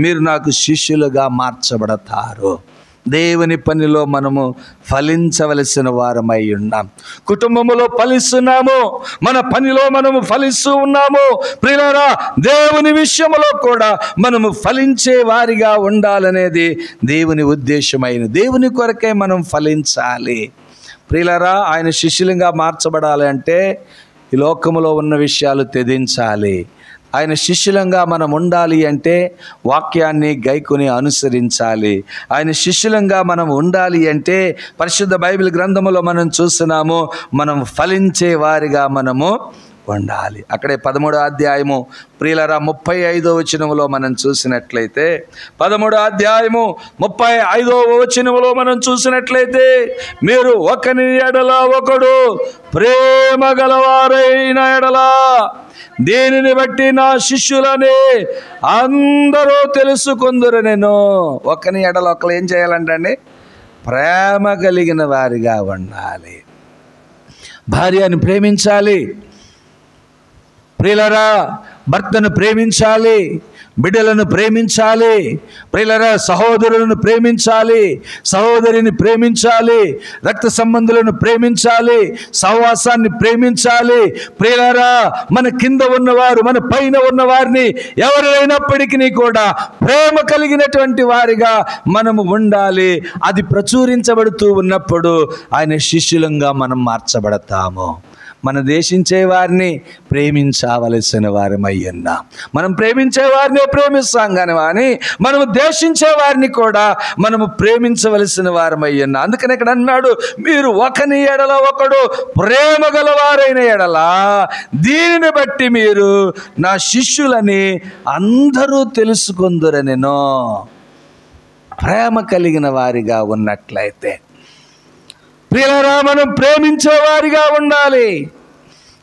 మీరు నాకు శిష్యులుగా మార్చబడతారు. దేవుని పనిలో మనము ఫలించవలసిన వారమై ఉన్నాం. కుటుంబములో ఫలిస్తున్నాము, మన పనిలో మనము ఫలిస్తూ ఉన్నాము. ప్రియులారా దేవుని విషయంలో కూడా మనము ఫలించే వారిగా ఉండాలనేది దేవుని ఉద్దేశమైన. దేవుని కొరకే మనం ఫలించాలి. ప్రియులారా ఆయన శిష్యులుగా మార్చబడాలి అంటే ఈ లోకములో ఉన్న విషయాలు త్యజించాలి. ఆయన శిష్యులంగా మనం ఉండాలి అంటే వాక్యాన్ని గైకొని అనుసరించాలి. ఆయన శిష్యులంగా మనం ఉండాలి అంటే పరిశుద్ధ బైబిల్ గ్రంథములో మనం చూస్తున్నాము, మనం ఫలించే వారిగా మనము ఉండాలి. అక్కడే 13వ అధ్యాయము ప్రియులారా 35వ వచనములో మనం చూసినట్లయితే, 13వ అధ్యాయము 35వ వచనములో మనం చూసినట్లయితే మీరు ఒకని ఎడల ఒకడు ప్రేమ గలవారైన ఎడల దీనిని బట్టి నా శిష్యులని అందరూ తెలుసుకుందరు. నేను ఒకని ఎడల ఒకరు ఏం చేయాలంటే ప్రేమ కలిగిన వారిగా ఉండాలి. భార్యను ప్రేమించాలి ప్రియులారా, భర్తను ప్రేమించాలి, బిడ్డలను ప్రేమించాలి ప్రియులారా, సహోదరులను ప్రేమించాలి, సహోదరిని ప్రేమించాలి, రక్త సంబంధులను ప్రేమించాలి, సహవాసాన్ని ప్రేమించాలి. ప్రియులారా మన కింద ఉన్నవారు, మన పైన ఉన్నవారిని ఎవరైనప్పటికీ కూడా ప్రేమ కలిగినటువంటి వారిగా మనము ఉండాలి. అది ప్రచురించబడుతూ ఉన్నప్పుడు ఆయన శిష్యులంగా మనం మార్చబడతాము. మన దేశించే వారిని ప్రేమించవలసిన వారమై ఉన్నాం. మనం ప్రేమించే వారినే ప్రేమిస్తాం కానీ మనము దేశించే వారిని కూడా మనము ప్రేమించవలసిన వారమై ఉన్నాం. అందుకని ఇక్కడ అన్నాడు, మీరు ఒకని ఎడల ఒకడు ప్రేమ గలవారైన ఎడల దీనిని బట్టి మీరు నా శిష్యులని అందరూ తెలుసుకుందురనెను. ప్రేమ కలిగిన వారిగా ఉన్నట్లయితే ప్రియులారా, మనం ప్రేమించే వారిగా ఉండాలి.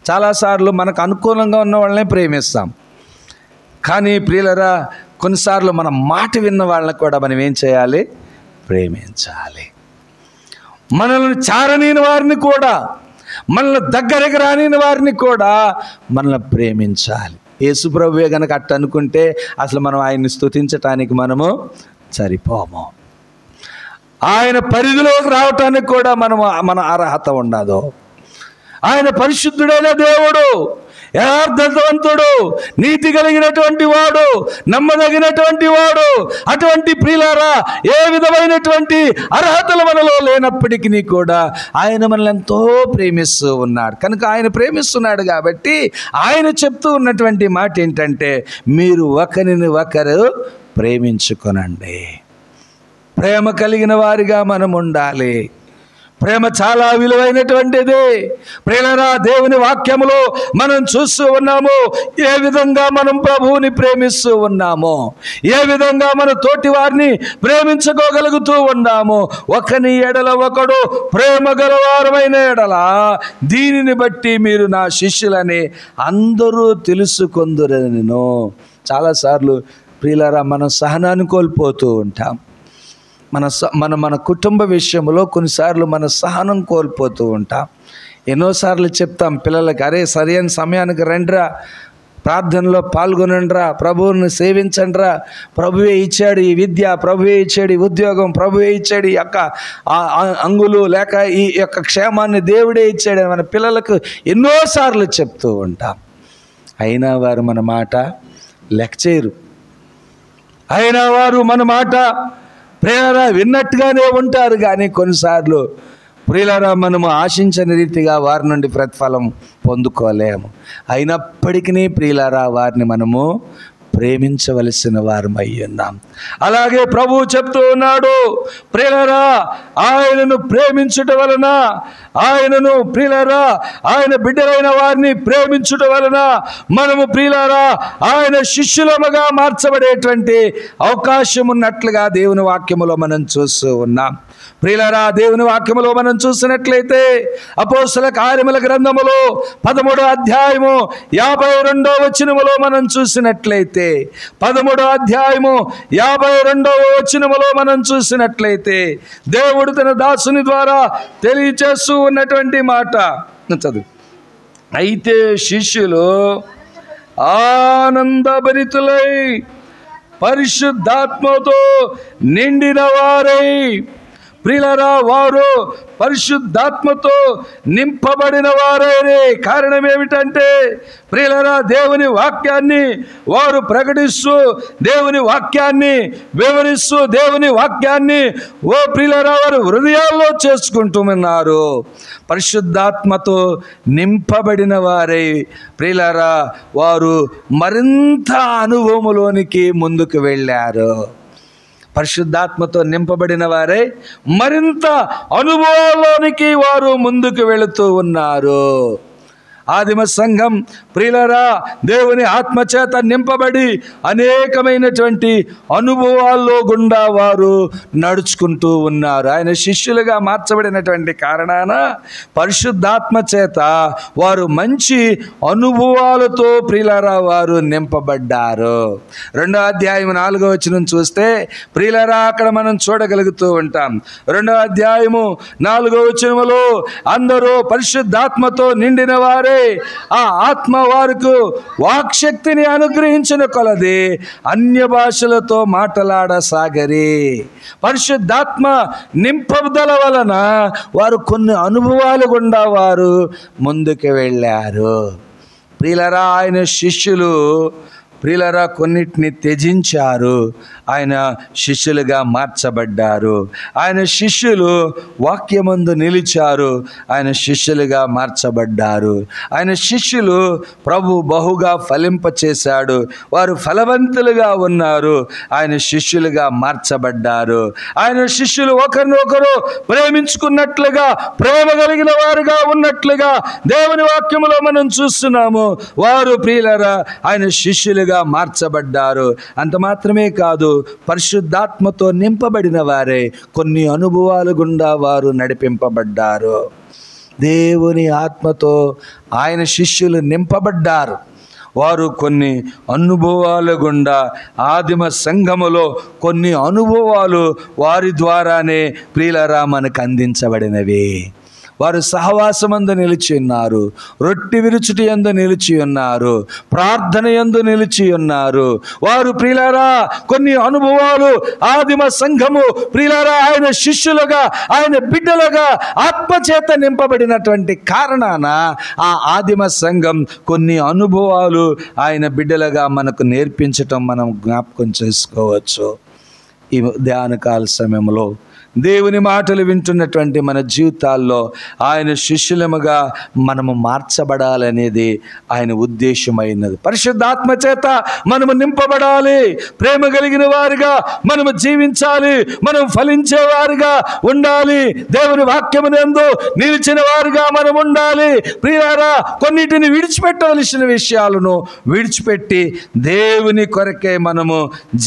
చాలాసార్లు మనకు అనుకూలంగా ఉన్న వాళ్ళనే ప్రేమిస్తాం, కానీ ప్రియులారా కొన్నిసార్లు మన మాట విన్న వాళ్ళని కూడా మనం ఏం చేయాలి? ప్రేమించాలి. మనల్ని చారనీని వారిని కూడా, మనల్ని దగ్గరికి రానిని వారిని కూడా మనల్ని ప్రేమించాలి. యేసుప్రభువే గనక అట్ట అనుకుంటే అసలు మనం ఆయన్ని స్తుతించటానికి మనము సరిపోము. ఆయన పరిధిలోకి రావటానికి కూడా మన అర్హత ఉండదు. ఆయన పరిశుద్ధుడైన దేవుడు, యథార్థవంతుడు, నీతి కలిగినటువంటి వాడు, నమ్మదగినటువంటి వాడు. అటువంటి ప్రియులారా ఏ విధమైనటువంటి అర్హతలు మనలో లేనప్పటికీ కూడా ఆయన మనల్ని ఎంతో ప్రేమిస్తూ ఉన్నాడు. కనుక ఆయన ప్రేమిస్తున్నాడు కాబట్టి ఆయన చెప్తూ ఉన్నటువంటి మాట ఏంటంటే, మీరు ఒకరిని ఒకరు ప్రేమించుకొనండి. ప్రేమ కలిగిన వారిగా మనం ఉండాలి. ప్రేమ చాలా విలువైనటువంటిది. ప్రియులారా, దేవుని వాక్యములో మనం చూస్తూ ఉన్నాము ఏ విధంగా మనం ప్రభువుని ప్రేమిస్తూ ఉన్నామో, ఏ విధంగా మన తోటి వారిని ప్రేమించుకోగలుగుతూ ఉన్నామో. ఒకని ఎడల ఒకడు ప్రేమ గలవారమైన ఎడల దీనిని బట్టి మీరు నా శిష్యులని అందరూ తెలుసుకొందురనెను. చాలాసార్లు ప్రియులారా మనం సహనాన్ని కోల్పోతూ ఉంటాం. మన కుటుంబ విషయంలో కొన్నిసార్లు మన సహనం కోల్పోతూ ఉంటాం. ఎన్నోసార్లు చెప్తాం పిల్లలకి, అరే సరైన సమయానికి రండిరా, ప్రార్థనలో పాల్గొనండిరా, ప్రభువుని సేవించండిరా, ప్రభువే ఇచ్చాడు ఈ విద్య, ప్రభువే ఇచ్చాడు ఈ ఉద్యోగం, ప్రభువే ఇచ్చాడు ఈ యొక్క అంగులు లేక ఈ యొక్క క్షేమాన్ని దేవుడే ఇచ్చాడు మన పిల్లలకు ఎన్నోసార్లు చెప్తూ ఉంటాం. అయినా వారు మన మాట లెక్క చేయరు. అయినా వారు మన మాట ప్రియులారా విన్నట్టుగానే ఉంటారు. కానీ కొన్నిసార్లు ప్రియులారా మనము ఆశించని రీతిగా వారి నుండి ప్రతిఫలం పొందుకోలేము. అయినప్పటికీ ప్రియులారా వారిని మనము ప్రేమించవలసిన వారమై ఉన్నాం. అలాగే ప్రభువు చెప్తూ ఉన్నాడు, ప్రియులారా ఆయనను ప్రేమించుట వలన, ఆయనను ప్రియులారా ఆయన బిడ్డలైన వారిని ప్రేమించుట వలన మనము ప్రియులారా ఆయన శిష్యులముగా మార్చబడేటువంటి అవకాశం ఉన్నట్లుగా దేవుని వాక్యములో మనం చూస్తూ ఉన్నాం. ప్రియులారా దేవుని వాక్యములో మనం చూసినట్లయితే అపోస్తల కార్యముల గ్రంథములో 13వ అధ్యాయము 52వ వచనములో మనం చూసినట్లయితే 13వ అధ్యాయము 52వ వచనములో మనం చూసినట్లయితే దేవుడు తన దాసుని ద్వారా తెలియచేస్తూ ఉన్నటువంటి మాట చదువు. అయితే శిష్యులు ఆనందభరితులై పరిశుద్ధాత్మతో నిండిన వారై, ప్రియులారా వారు పరిశుద్ధాత్మతో నింపబడిన వారే. కారణం ఏమిటంటే ప్రియులారా దేవుని వాక్యాన్ని వారు ప్రకటిస్తూ, దేవుని వాక్యాన్ని వివరిస్తూ, దేవుని వాక్యాన్ని ఓ ప్రియులారా వారు హృదయాల్లో చేసుకుంటూ ఉన్నారు. పరిశుద్ధాత్మతో నింపబడిన వారై ప్రియులారా వారు మరింత అనుభవములోనికి ముందుకు వెళ్ళారు. పరిశుద్ధాత్మతో నింపబడిన వారే మరింత అనుభవంలోనికి వారు ముందుకు వెళుతూ ఉన్నారు. ఆదిమ సంఘం ప్రియులారా దేవుని ఆత్మచేత నింపబడి అనేకమైనటువంటి అనుభవాల్లో గుండా వారు నడుచుకుంటూ ఉన్నారు. ఆయన శిష్యులుగా మార్చబడినటువంటి కారణాన పరిశుద్ధాత్మ చేత వారు మంచి అనుభవాలతో ప్రియులారా వారు నింపబడ్డారు. 2వ అధ్యాయం 4వ వచనం చూస్తే ప్రియులారా అక్కడ మనం చూడగలుగుతూ ఉంటాం. 2వ అధ్యాయము 4వ వచనములో అందరూ పరిశుద్ధాత్మతో నిండిన వారే, ఆ ఆత్మ వారికి వాక్శక్తిని అనుగ్రహించిన కొలది అన్య భాషలతో మాట్లాడసాగరి. పరిశుద్ధాత్మ నింపబడల వలన వారు కొన్ని అనుభవాలు గుండా వారు ముందుకు వెళ్ళారు. ప్రియులారా ఆయన శిష్యులు ప్రియులారా కొన్నిటిని త్యజించారు, ఆయన శిష్యులుగా మార్చబడ్డారు. ఆయన శిష్యులు వాక్యమందు నిలిచారు, ఆయన శిష్యులుగా మార్చబడ్డారు. ఆయన శిష్యులు ప్రభు బహుగా ఫలింపచేశాడు, వారు ఫలవంతులుగా ఉన్నారు, ఆయన శిష్యులుగా మార్చబడ్డారు. ఆయన శిష్యులు ఒకరినొకరు ప్రేమించుకున్నట్లుగా, ప్రేమ కలిగిన వారుగా ఉన్నట్లుగా దేవుని వాక్యములో మనం చూస్తున్నాము. వారు ప్రియులారా ఆయన శిష్యులుగా మార్చబడ్డారు. అంత మాత్రమే కాదు, పరిశుద్ధాత్మతో నింపబడిన వారే కొన్ని అనుభవాలు గుండా వారు నడిపింపబడ్డారు. దేవుని ఆత్మతో ఆయన శిష్యులు నింపబడ్డారు. వారు కొన్ని అనుభవాల గుండా, ఆదిమ సంఘములో కొన్ని అనుభవాలు వారి ద్వారానే ప్రియులారా మనకు అందించబడినవి. వారు సహవాసమందు నిలిచి ఉన్నారు, రొట్టె విరుచుటి యందు నిలిచి ఉన్నారు, ప్రార్థన యందు నిలిచి ఉన్నారు. వారు ప్రియులారా కొన్ని అనుభవాలు ఆదిమ సంఘము ప్రియులారా ఆయన శిష్యులుగా, ఆయన బిడ్డలుగా ఆత్మచేత నింపబడినటువంటి కారణాన ఆ ఆదిమ సంఘం కొన్ని అనుభవాలు ఆయన బిడ్డలుగా మనకు నేర్పించటం మనం జ్ఞాపకం చేసుకోవచ్చు. ఈ ధ్యానకాల సమయంలో దేవుని మాటలు వింటున్నటువంటి మన జీవితాల్లో ఆయన శిష్యులముగా మనము మార్చబడాలనేది ఆయన ఉద్దేశమైనది. పరిశుద్ధాత్మ చేత మనము నింపబడాలి, ప్రేమ కలిగిన వారిగా మనము జీవించాలి, మనం ఫలించేవారుగా ఉండాలి, దేవుని వాక్యమునందు నిలిచిన వారుగా మనం ఉండాలి. ప్రియులారా కొన్నిటిని విడిచిపెట్టవలసిన విషయాలను విడిచిపెట్టి దేవుని కొరకే మనము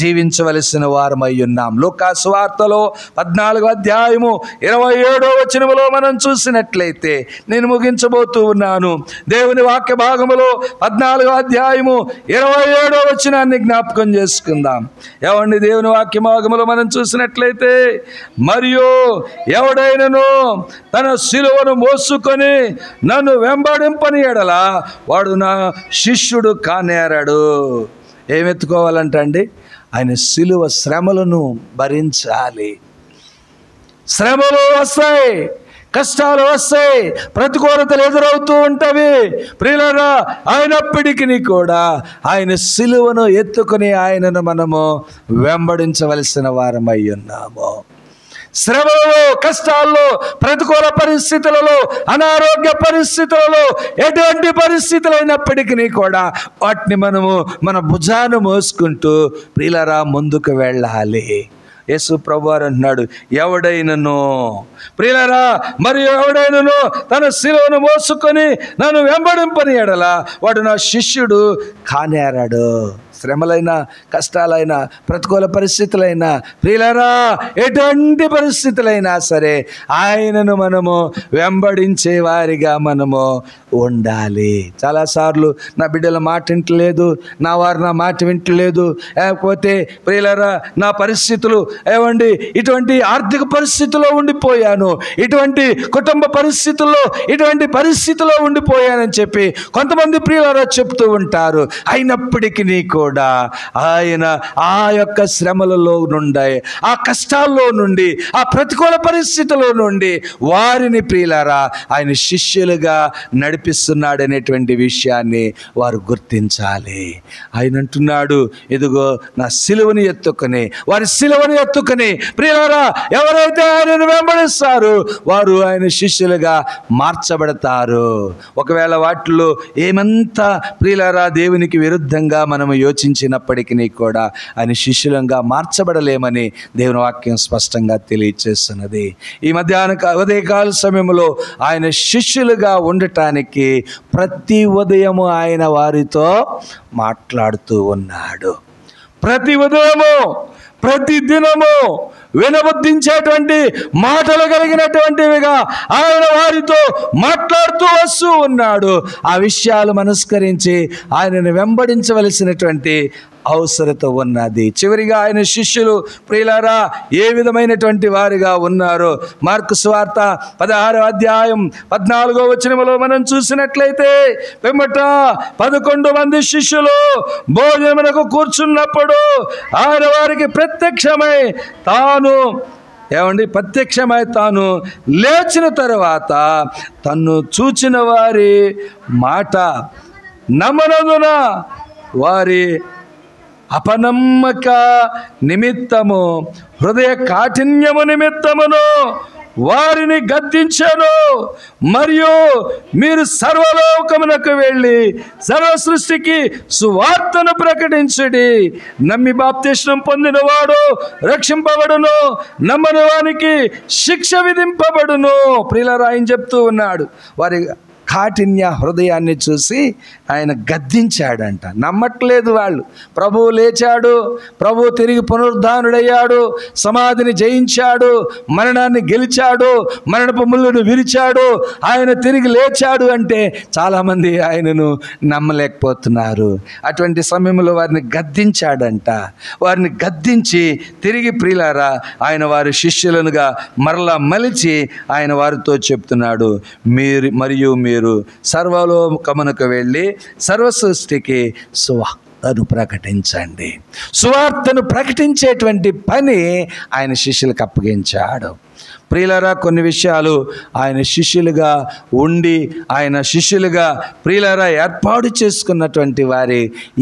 జీవించవలసిన వారమై ఉన్నాం. లూకా సువార్తలో 14వ అధ్యాయము 27వ వచనములో మనం చూసినట్లయితే, నేను ముగించబోతూ ఉన్నాను. దేవుని వాక్య భాగములో 14వ అధ్యాయము 27వ వచనాన్ని జ్ఞాపకం చేసుకుందాం. ఏమండి, దేవుని వాక్య భాగములో మనం చూసినట్లయితే, మరియు ఎవడైనను తన సిలువను మోసుకొని నన్ను వెంబడింపని ఎడల వాడు నా శిష్యుడు కానేరాడు. ఏమెత్తుకోవాలంట అండి? ఆయన సిలువ శ్రమలను భరించాలి. శ్రమలు వస్తాయి, కష్టాలు వస్తాయి, ప్రతికూలతలు ఎదురవుతూ ఉంటవి. ప్రియులారా అయినప్పటికీ కూడా ఆయన సిలువను ఎత్తుకుని ఆయనను మనము వెంబడించవలసిన వారమై ఉన్నాము. శ్రమలలో, కష్టాల్లో, ప్రతికూల పరిస్థితులలో, అనారోగ్య పరిస్థితులలో, ఎటువంటి పరిస్థితులు అయినప్పటికీ కూడా వాటిని మనము మన భుజాన మోసుకుంటూ ప్రియులారా ముందుకు వెళ్ళాలి. యేసు ప్రభువారు అంటున్నాడు, ఎవడైనను ప్రియులారా మరి ఎవడైనను తన శిలువను మోసుకొని నన్ను వెంబడింపని ఎడల వాడు నా శిష్యుడు కానేరాడు. శ్రమలైనా, కష్టాలైనా, ప్రతికూల పరిస్థితులైనా, ప్రియులారా ఎటువంటి పరిస్థితులైనా సరే ఆయనను మనము వెంబడించే వారిగా మనము ఉండాలి. చాలాసార్లు నా బిడ్డల మాట వింటలేదు, నా వారు నా మాట వింటలేదు, లేకపోతే ప్రియులారా నా పరిస్థితులు ఏమండి ఇటువంటి ఆర్థిక పరిస్థితుల్లో ఉండిపోయాను, ఇటువంటి కుటుంబ పరిస్థితుల్లో, ఇటువంటి పరిస్థితుల్లో ఉండిపోయానని చెప్పి కొంతమంది ప్రియులారా చెప్తూ ఉంటారు. అయినప్పటికీ కూడా ఆయన ఆ యొక్క శ్రమలలో నుండి, ఆ కష్టాల్లో నుండి, ఆ ప్రతికూల పరిస్థితుల్లో నుండి వారిని ప్రియులారా ఆయన శిష్యులుగా నడిపిస్తున్నాడనేటువంటి విషయాన్ని వారు గుర్తించాలి. ఆయన అంటున్నాడు, ఇదిగో నా సిలువని ఎత్తుకొని, వారి సిలువని ఎత్తుకొని ప్రియులారా ఎవరైతే ఆయనను వెంబడిస్తారో వారు ఆయన శిష్యులుగా మార్చబడతారు. ఒకవేళ వాటిలో ఏమంతా ప్రియులారా దేవునికి విరుద్ధంగా మనము యోచించినప్పటికీ కూడా ఆయన శిష్యులంగా మార్చబడలేమని దేవుని వాక్యం స్పష్టంగా తెలియచేస్తున్నది. ఈ ఉదయకాల సమయంలో ఆయన శిష్యులుగా ఉండటానికి ప్రతి ఉదయము ఆయన వారితో మాట్లాడుతూ ఉన్నాడు. ప్రతి ఉదయము, ప్రతి దినము వినబుద్ధించేటువంటి మాటలు కలిగినటువంటివిగా ఆయన వారితో మాట్లాడుతూ వస్తూ ఉన్నాడు. ఆ విషయాలు మనస్కరించి ఆయనను వెంబడించవలసినటువంటి అవసరత ఉన్నది. చివరిగా ఆయన శిష్యులు ప్రియులారా ఏ విధమైనటువంటి వారిగా ఉన్నారో మార్కు సువార్త 16వ అధ్యాయం 14వ వచనములో మనం చూసినట్లయితే, పిమ్మట 11 మంది శిష్యులు భోజనమునకు కూర్చున్నప్పుడు ఆయన వారికి ప్రత్యక్షమై తాను లేచిన తర్వాత తన్ను చూచిన వారి మాట నమ్మనందున వారి అపనమ్మక నిమిత్తము, హృదయ కాఠిన్యము నిమిత్తమును వారిని గద్దించాను. మరియు మీరు సర్వలోకమునకు వెళ్ళి సర్వ సృష్టికి సువార్తను ప్రకటించుడి. నమ్మి బాప్తిస్మం పొందినవాడు రక్షింపబడును, నమ్మని వానికి శిక్ష విధింపబడును. ప్రియులారా, ఆయన చెప్తూ ఉన్నాడు. వారి కాఠిన్య హృదయాన్ని చూసి ఆయన గద్దించాడంట. నమ్మట్లేదు వాళ్ళు. ప్రభువు లేచాడు, ప్రభువు తిరిగి పునరుద్ధానుడయ్యాడు, సమాధిని జయించాడు, మరణాన్ని గెలిచాడు, మరణపు ముళ్ళును విరిచాడు, ఆయన తిరిగి లేచాడు అంటే చాలామంది ఆయనను నమ్మలేకపోతున్నారు. అటువంటి సమయంలో వారిని గద్దించాడంట. వారిని గద్దించి తిరిగి ప్రియులారా ఆయన వారి శిష్యులనుగా మరలా మలిచి ఆయన వారితో చెప్తున్నాడు, మీరు సర్వలోకమునకు వెళ్ళి సర్వ సృష్టికి సువార్తను ప్రకటించండి. సువార్తను ప్రకటించేటువంటి పని ఆయన శిష్యులకు అప్పగించాడు. ప్రియులారా, కొన్ని విషయాలు ఆయన శిష్యులుగా ఉండి ఆయన శిష్యులుగా ప్రియులారా ఏర్పాటు చేసుకున్నటువంటి వారి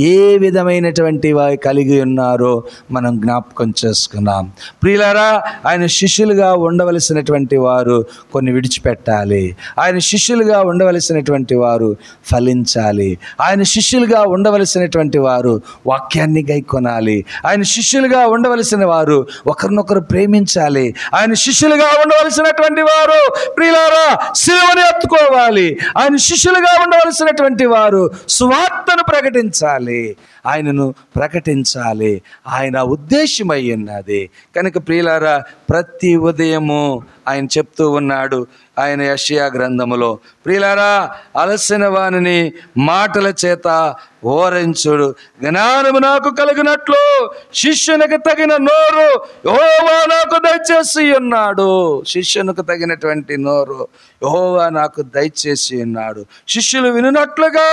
ఏ విధమైనటువంటి వారి కలిగి ఉన్నారో మనం జ్ఞాపకం చేసుకున్నాం. ప్రియులారా, ఆయన శిష్యులుగా ఉండవలసినటువంటి వారు కొన్ని విడిచిపెట్టాలి. ఆయన శిష్యులుగా ఉండవలసినటువంటి వారు ఫలించాలి. ఆయన శిష్యులుగా ఉండవలసినటువంటి వారు వాక్యాన్ని గైకొనాలి. ఆయన శిష్యులుగా ఉండవలసిన వారు ఒకరినొకరు ప్రేమించాలి. ఆయన శిష్యులుగా ఉండవలసినటువంటి వారు ప్రియులారా సిలువను ఎత్తుకోవాలి. ఆయన శిష్యులుగా ఉండవలసినటువంటి వారు సువార్తను ప్రకటించాలి, ఆయనను ప్రకటించాలి. ఆయన ఉద్దేశమై ఉన్నది కనుక ప్రియులారా, ప్రతి ఉదయము ఆయన చెప్తూ ఉన్నాడు ఆయన యెషయా గ్రంథములో, ప్రియులారా అలసిన వానిని మాటల చేత ఓరించుడు, జ్ఞానము నాకు కలిగినట్లు శిష్యునికి తగిన నోరు యెహోవా నాకు దయచేసి ఉన్నాడు. శిష్యునికి తగినటువంటి నోరు యెహోవా నాకు దయచేసి ఉన్నాడు. శిష్యులు వినున్నట్లుగా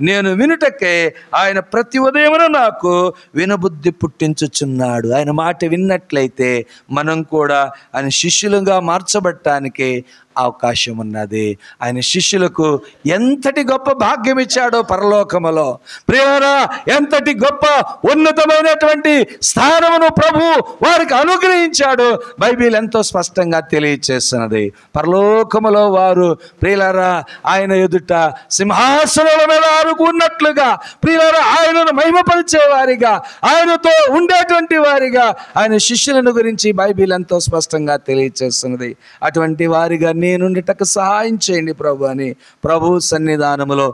నేను వినుటకే ఆయన ప్రతి ఉదయమున నాకు వినబుద్ధి పుట్టించుచున్నాడు. ఆయన మాట విన్నట్లయితే మనం కూడా ఆయన శిష్యులుగా మార్చబడటానికి అవకాశం ఉన్నది. ఆయన శిష్యులకు ఎంతటి గొప్ప భాగ్యం ఇచ్చాడో పరలోకములో ప్రియులారా, ఎంతటి గొప్ప ఉన్నతమైనటువంటి స్థానమును ప్రభు వారికి అనుగ్రహించాడు బైబిల్ ఎంతో స్పష్టంగా తెలియచేస్తున్నది. పరలోకములో వారు ప్రియులారా ఆయన ఎదుట సింహాసనాల మీద ఆరుకున్నట్లుగా ప్రియులారా ఆయనను మహిమపరిచేవారిగా, ఆయనతో ఉండేటువంటి వారిగా ఆయన శిష్యులను గురించి బైబిల్ ఎంతో స్పష్టంగా తెలియచేస్తున్నది. అటువంటి వారిగా నేనుండటకు సహాయం చేయండి ప్రభు అని ప్రభు సన్నిధానములో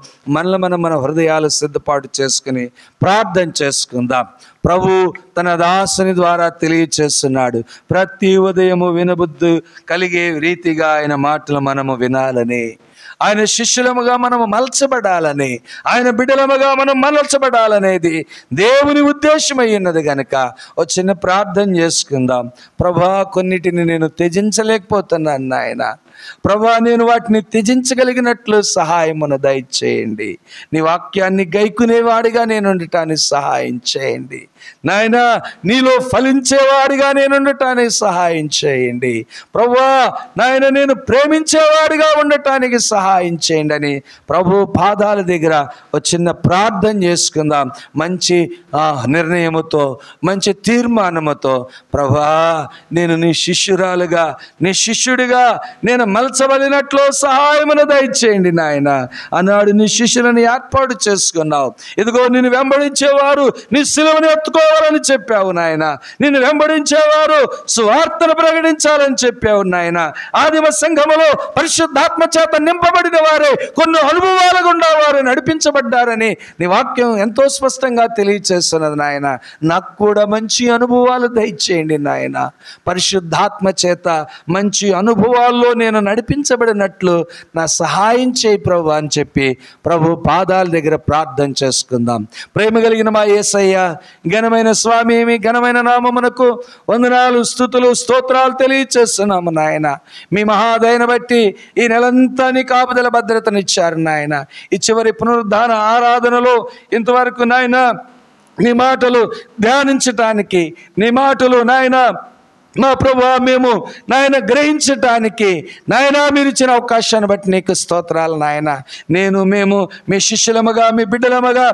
మన హృదయాలు సిద్ధపాటు చేసుకుని ప్రార్థన చేసుకుందాం. ప్రభు తన దాసుని ద్వారా తెలియచేస్తున్నాడు, ప్రతి ఉదయము వినబుద్ధి కలిగే రీతిగా ఆయన మాటలు మనము వినాలని, ఆయన శిష్యులముగా మనము మలచబడాలని, ఆయన బిడ్డలముగా మనం మలచబడాలనేది దేవుని ఉద్దేశమై ఉన్నది కనుక ఒక చిన్న ప్రార్థన చేసుకుందాం. ప్రభా, కొన్నిటిని నేను త్యజించలేకపోతున్నాను నాయన. ప్రభా, నేను వాటిని త్యజించగలిగినట్లు సహాయమును దయచేయండి. నీ వాక్యాన్ని గైకునేవాడిగా నేను ఉండటానికి సహాయం చేయండి నాయన. నీలో ఫలించేవాడిగా నేను ఉండటానికి సహాయం చేయండి ప్రభువా. నాయన, నేను ప్రేమించేవాడిగా ఉండటానికి సహాయం చేయండి అని ప్రభు పాదాల దగ్గర ఒక చిన్న ప్రార్థన చేసుకుందాం. మంచి నిర్ణయముతో, మంచి తీర్మానముతో, ప్రభా నేను నీ శిష్యురాలుగా, నీ శిష్యుడిగా నేను మలచబడినట్లు సహాయమును దయచేయండి నాయన. అన్నాడు నీ శిష్యులను ఏర్పాటు చేసుకున్నావు. ఇదిగో నిన్ను వెంబడించేవారు నీ సిలువను ఎత్తుకోవాలని చెప్పావు నాయన. నిన్ను వెంబడించేవారు సువార్తను ప్రకటించాలని చెప్పావు నాయన. ఆదిమ సంఘములో పరిశుద్ధాత్మ చేత నింపబడిన వారే కొన్ని అనుభవాల గుండా వారు నడిపించబడ్డారని నీ వాక్యం ఎంతో స్పష్టంగా తెలియచేస్తున్నది నాయన. నాకు కూడా మంచి అనుభవాలు దయచేయండి నాయన. పరిశుద్ధాత్మ చేత మంచి అనుభవాల్లో నేను నడిపించబడినట్లు నా సహాయం చేయి ప్రభు అని చెప్పి ప్రభు పాదాల దగ్గర ప్రార్థన చేసుకుందాం. ప్రేమ కలిగిన మా యేసయ్య, ఘనమైన స్వామి, మీ ఘనమైన నామమునకు వందనాలు, స్తుతులు, స్తోత్రాలు తెలియచేస్తున్నాము నాయన. మీ మహాదయను బట్టి ఈ నెలంతా నీ కాపుదల భద్రతనిచ్చారు నాయన. ఈ చివరి పునరుద్ధాన ఆరాధనలో ఇంతవరకు నాయన నీ మాటలు ధ్యానించటానికి, నీ మాటలు నాయన మా ప్రభువా మేము నాయన గ్రహించటానికి నాయన మీరు ఇచ్చిన అవకాశాన్ని బట్టి నీకు స్తోత్రాలు నాయన. మేము మీ శిష్యులముగా, మీ బిడ్డలముగా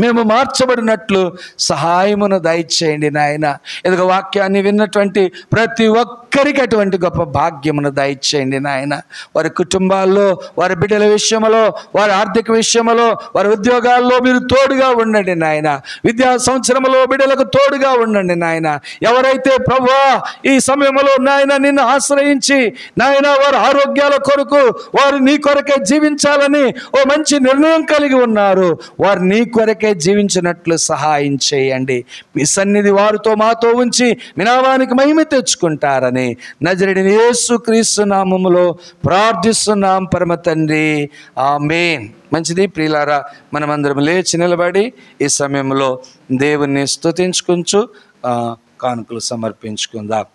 మేము మార్చబడినట్లు సహాయమును దయచేయండి నాయన. ఇదిగో వాక్యాన్ని విన్నటువంటి ప్రతి ఒక్కరికి అటువంటి గొప్ప భాగ్యమును దయచేయండి నాయన. వారి కుటుంబాల్లో, వారి బిడ్డల విషయంలో, వారి ఆర్థిక విషయంలో, వారి ఉద్యోగాల్లో మీరు తోడుగా ఉండండి నాయన. విద్యా సంవత్సరంలో బిడ్డలకు తోడుగా ఉండండి నాయన. ఎవరైతే ప్రభువా ఈ సమయంలో నాయన నిన్ను ఆశ్రయించి నాయన వారి ఆరోగ్యాల కొరకు, వారు నీ కొరకే జీవించాలని ఓ మంచి నిర్ణయం కలిగి ఉన్నారు, వారు నీ కొరకే జీవించినట్లు సహాయం చేయండి. మీ సన్నిధి వారితో మాతో ఉంచి మీ నామానికి మహిమ తెచ్చుకుంటారని నజరేయుడైన యేసుక్రీస్తు నామములో ప్రార్థిస్తున్నాం పరమ తండ్రి, ఆమేన్. మంచిది ప్రియులారా, మనమందరం లేచి నిలబడి ఈ సమయంలో దేవుణ్ణి స్తుతించుకుంటూ కానుకలు సమర్పించుకుందాం.